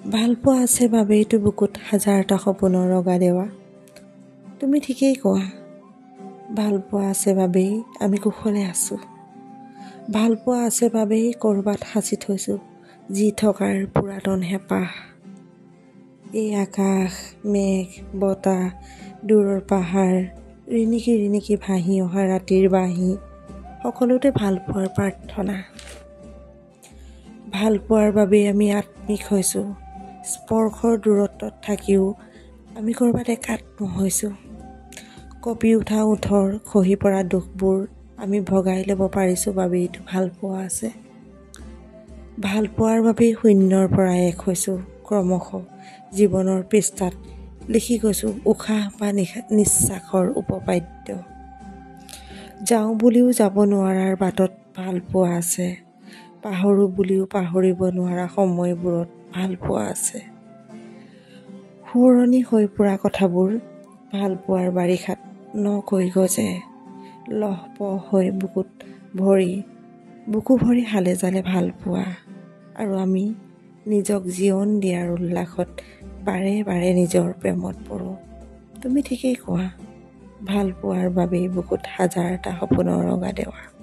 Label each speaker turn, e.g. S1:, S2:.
S1: ভালপোৱা আছে বাবেইতো বুকুত হাজাৰটা সপোনৰ ৰগা দেৱা। তুমি ঠিকেই কোৱা, ভালপোৱা আছে বাবেই আমি কুশলে আছোঁ। ভালপোৱা আছে বাবেই ক'ৰবাত সাঁচি থৈছোঁ যি থকাৰ পুৰাতন হেঁপাহ। এই আকাশ, মেঘ, বতাহ, দূৰৰ পাহাৰ, ৰিণিকি ৰিণিকি ভাহি অহা ৰাতিৰ বাঁহী, সকলোতে ভালপোৱাৰ প্ৰাৰ্থনা। ভালপোৱাৰ বাবেই আমি আত্মিক হৈছোঁ। স্পৰ্শৰ দূৰত্বত থাকিও আমি ক'ৰবাত একাত্ম হৈছোঁ। কঁপি উঠা ওঠৰ, খহি পৰা দুখবোৰ আমি ভগাই ল'ব পাৰিছোঁ বাবেইতো ভালপোৱা আছে। ভালপোৱাৰ বাবেই শূন্যৰ পৰা এক হৈছোঁ ক্ৰমশ জীৱনৰ পৃষ্ঠাত লিখি গৈছোঁ উশাহ বা নিশ্বাসৰ উপপাদ্য। যাওঁ বুলিও যাব নোৱাৰাৰ বাটত ভালপোৱা আছে। পাহৰোঁ বুলিও পাহৰিব নোৱাৰা সময়বোৰত ভালপোৱা আছে। সোঁৱৰণি হৈ পৰা কথাবোৰ ভালপোৱাৰ বাৰিষাত নকৈ গজে। লহপহ হৈ বুকু ভৰি হালে জালে ভালপোৱা, আৰু আমি নিজক জীৱন দিয়াৰ উল্লাসত বাৰে বাৰে নিজৰ প্ৰেমত পৰোঁ। তুমি ঠিকেই কোৱা, ভালপোৱাৰ বাবেই বুকুত হাজাৰটা সপোনৰ ৰগা দেৱা।